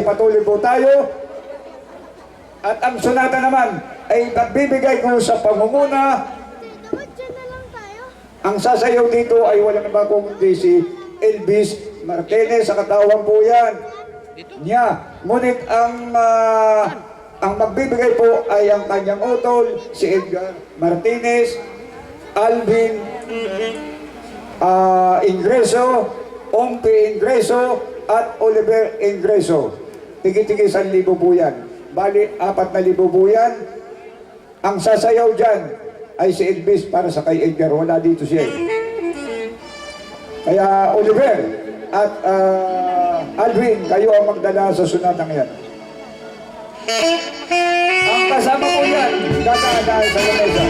patuloy po tayo. At ang sonata naman ay nagbibigay ko sa pangunguna. Ang sasayaw dito ay walang iba kundi si Elvis Martinez. Sa katawan po yan niya. Ngunit ang magbibigay po ay ang kanyang utol, si Edgar Martinez, Alvin Ingreso, Ompi Ingreso, at Oliver Ingreso. Tigi-tigi 1,000 po yan. Bali, 4,000 po yan. Ang sasayaw dyan ay si Elvis para sa kay Edgar. Wala dito siya. Kaya Oliver at Alvin, kayo ang magdala sa sunatang yan. Ang kasama po yan, dadaan sa lamesa.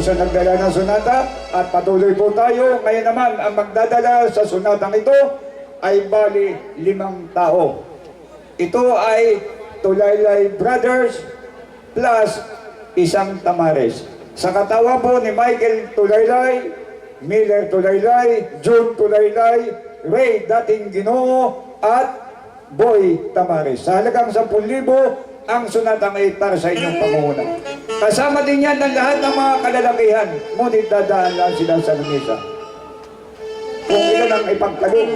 Sa nagdala ng sonata at patuloy po tayo. Ngayon naman ang magdadala sa sonatang ito ay bali 5 tao. Ito ay Tulaylay Brothers plus isang Tamares. Sa katawa po ni Michael Tulaylay, Miller Tulaylay, June Tulaylay, Ray Dating Ginoo at Boy Tamares. Sa halagang 10,000 ang sonatang ay para sa inyong pangunguna. Kasama din yan ng lahat ng mga kalalakihan, ngunit dadaan lang sila sa lamesa. Kung ilan ang ipagkalong.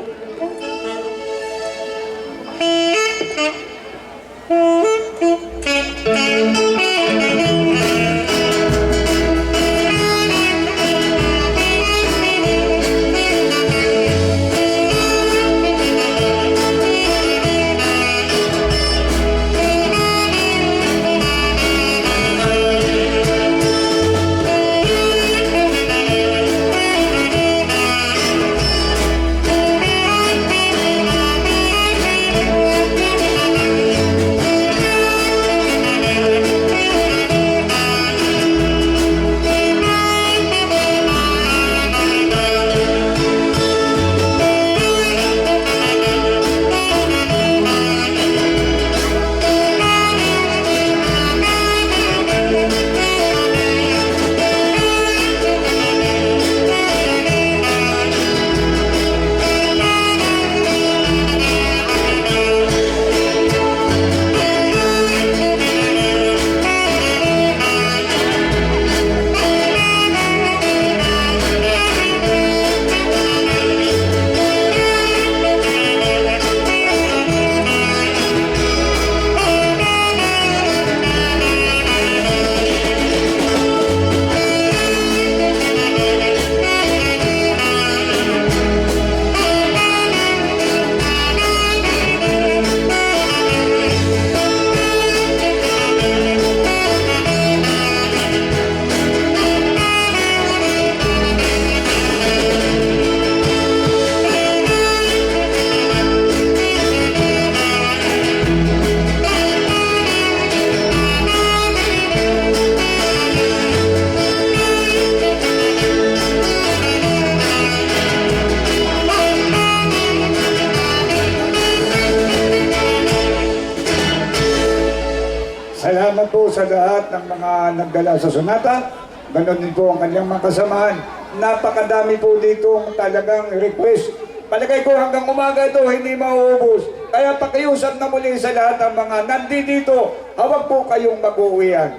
sa lahat ng mga nagdala sa sonata. Ganon din po ang kanyang mga kasamahan. Napakadami po dito talagang request. Palagay ko hanggang umaga ito, hindi mauubos. Kaya pakiusap na muli sa lahat ng mga nandito, hawag po kayong mag-uwian.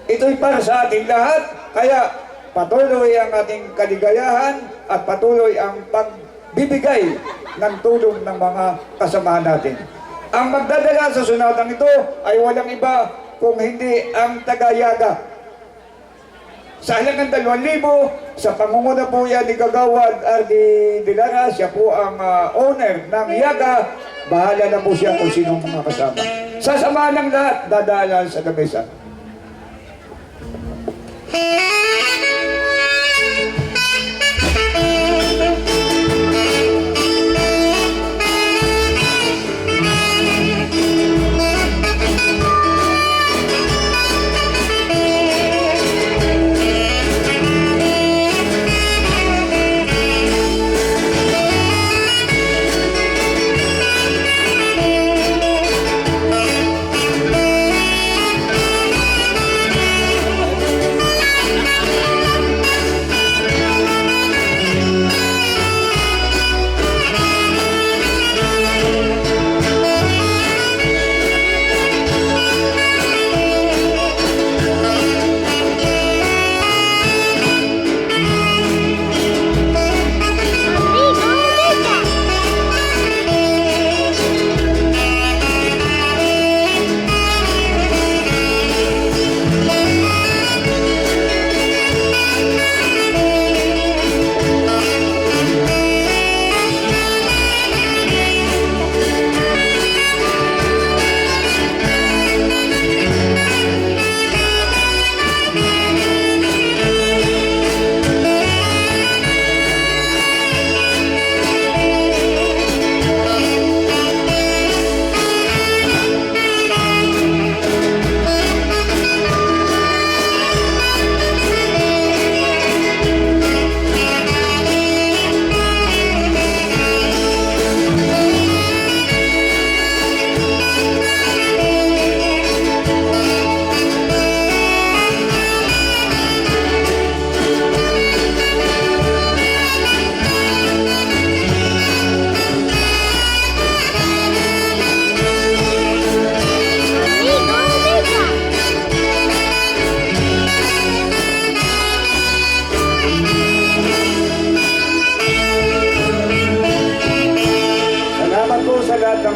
Ito'y para sa ating lahat, kaya patuloy ang ating kaligayahan at patuloy ang pagbibigay ng tulong ng mga kasamahan natin. Ang magdadala sa sunatang ito ay walang iba kung hindi ang tagayaga. Sa halagang 2,000, sa pangunguna po yan ni Kagawad R.D. Dilara, siya po ang owner ng Yaga. Bahala na po siya kung sinong mga kasama. Sasamahan ng lahat, dadaanan sa lamesa.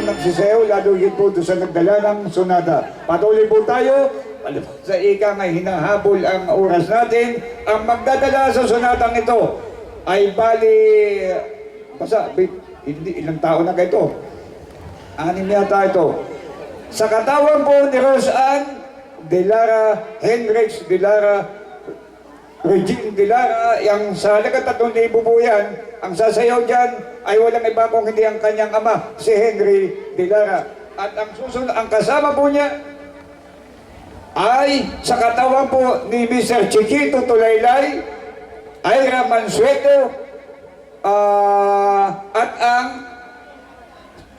Nagsisayaw, lalo yun po doon sa nagdala ng sonata. Patuloy po tayo, sa ika ngay hinahabol ang oras natin. Ang magdadala sa sonatang ito ay bali, hindi, ilang tao na kayo? 6 yata ito. Sa katawan po ni Roseanne Dilara, Henrix Dilara, Regine Dilara, yung sa halagang 3,000 po yan, ang sasayaw dyan ay walang iba kung hindi ang kanyang ama, si Henry Dilara. At ang susunod, ang kasama po niya ay sa katawan po ni Mr. Chiquito Tulaylay, Ira Mansueto, at ang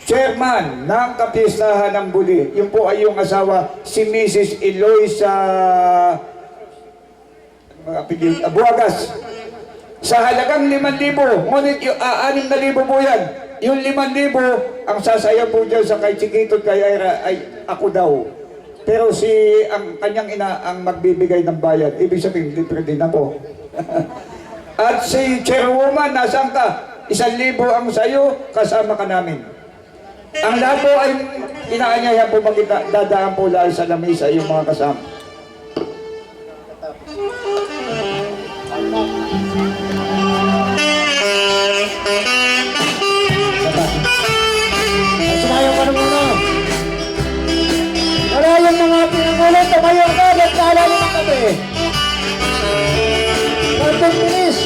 chairman ng kapistahan ng Buli. Yun po ay yung asawa, si Mrs. Eloisa Buagas. Sa halagang 5,000, ngunit yung 6,000 po yan. Yung 5,000, ang sasayaw po dyan sa kay Chiquito kay Ira ay ako daw. Pero ang kanyang ina ang magbibigay ng bayad. Ibig sabihin, libre din ako. At si chairwoman, nasaan ka? 1,000 ang sayo, kasama ka namin. Ang lahat po ay inaanyayahan po magkita, dadaan po dahil sa lamisa yung mga kasama. Sumayaw ka naman na. Maraming mga pinangulo, tumayo ka, nagkaalala ng kami. Martin Pinis.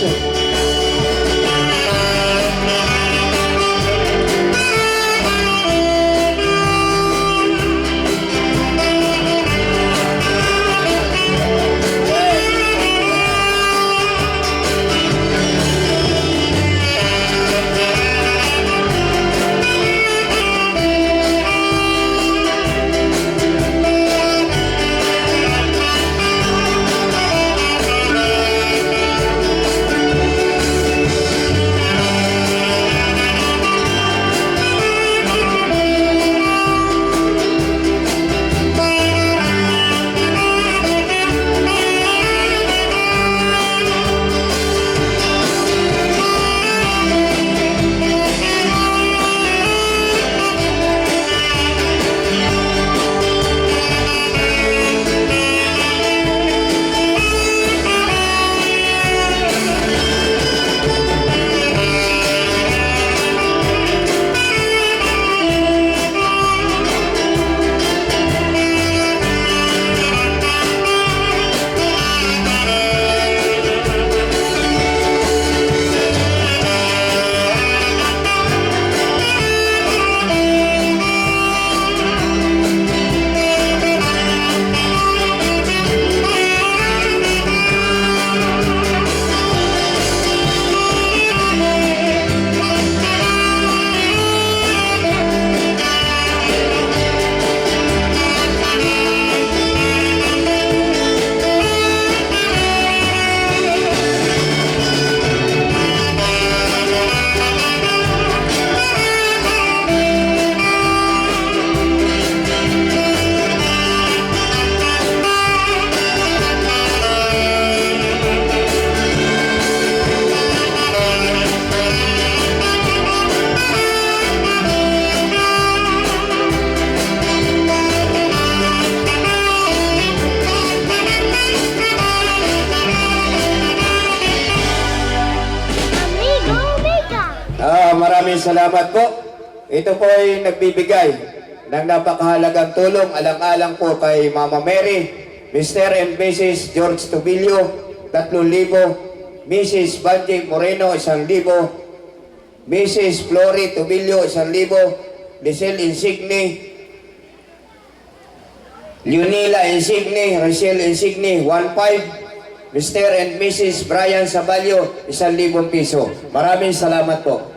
salamat po. Ito po ay nagbibigay ng napakahalagang tulong alang-alang po kay Mama Mary, Mr. and Mrs. George Tubilio, 3,000, Mrs. Banji Moreno, 1,000, Mrs. Flory Tubilio, 1,000, Lisel Insigne, Leonila Insigne, Rachel Insigne, 1,500, Mr. and Mrs. Brian Sabalio, 1,000 piso. Maraming salamat po.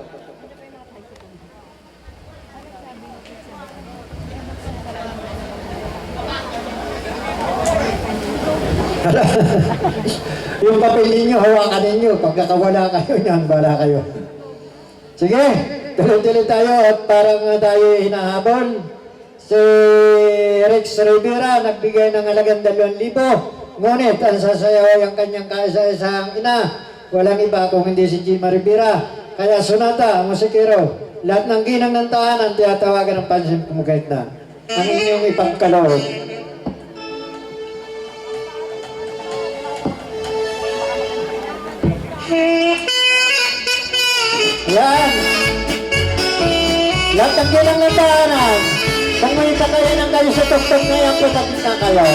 Yung papel ninyo, hawakan ninyo. Pagkakawala kayo niyan, bala kayo. Sige, tuloy-tuloy tayo at parang tayo hinahabol. Si Rex Rivera nagbigay ng halagang 2,000. Ngunit ang sasayaw ang kanyang kaisa-isang ina. Walang iba kung hindi si Gima Rivera. Kaya Sonata, musikero, lahat ng ginang ng tahanan, tiyatawagan ng pansin kumukait na. Ang inyong ipagkaloob. Yan. Lahat ng ginang ng tahanan. Kung may kakayanan kayo sa tuktok na yan, putakit na kayo.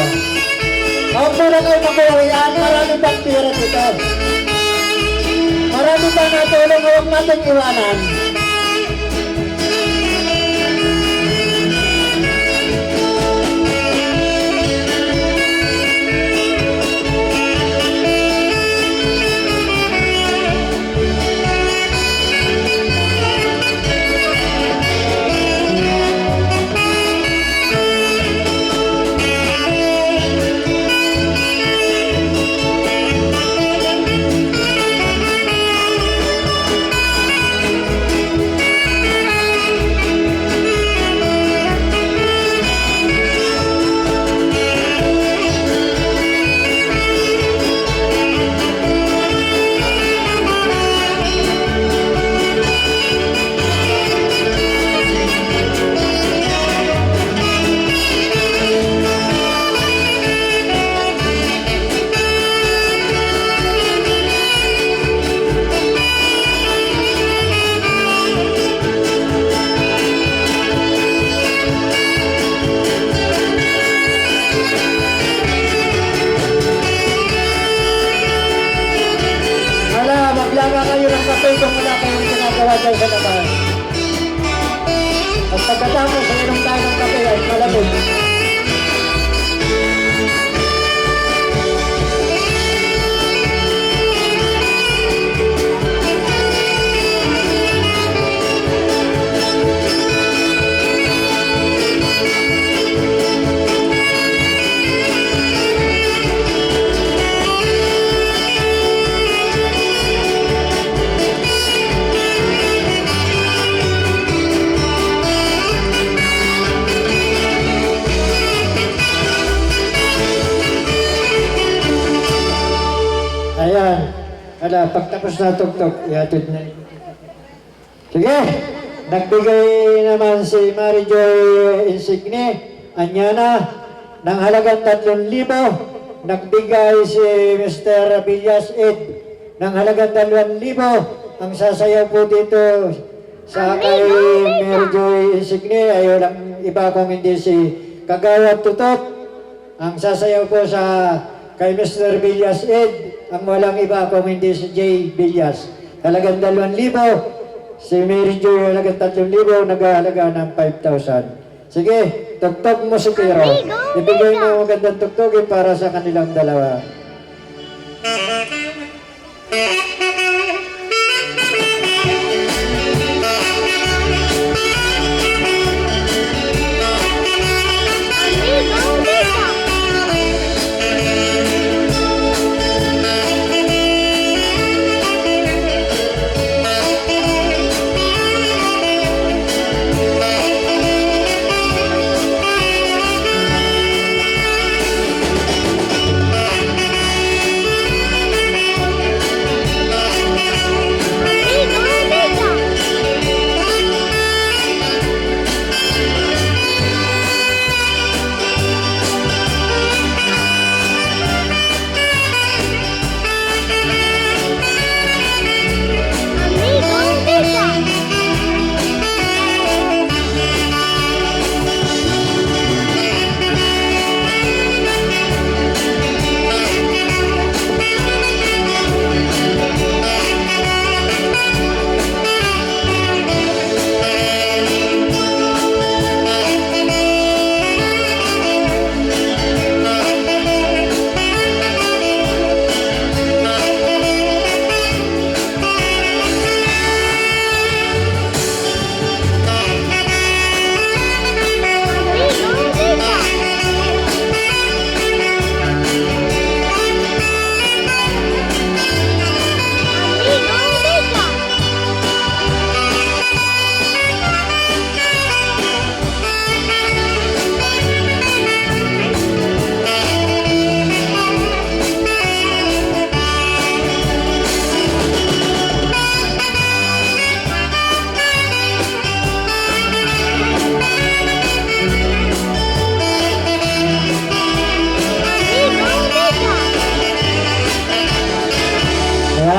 Huwag muna kayo mag-uwian. Marami bang pira dito. Marami bang natulong. Huwag natin iwanan. Maglaba kayo ng kape kung wala kayong ginagawa dyan sa labas. At pagkatapos, inom tayo ng kape ay malamig. Ayan. Ala, pagtapos na tugtog, ihatid na. Sige. Nagbigay naman si Mary Joy Insigne, Anyana, ng halagang 3,000. Nagbigay si Mr. Villas Ed ng halagang 2,000. Ang sasayaw po dito sa kay Mary Joy Insigne ay walang iba kung hindi si Kagawad Tutot. Ang sasayaw po sa kay Mr. Villas Ed, ang walang iba kung hindi si Jay Villas. Halagang 2,000. Si Mary Joy halagang 3,000, naghahalaga ng 5,000. Sige, tugtog mo si Kiro. Ibigay mo magandang tugtogin para sa kanilang dalawa.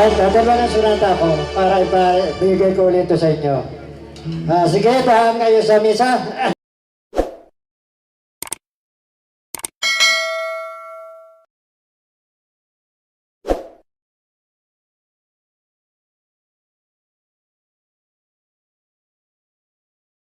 Dadalwa ng sunata ko para ibigay ko ulit ito sa inyo. Sige, tahan kayo sa misa.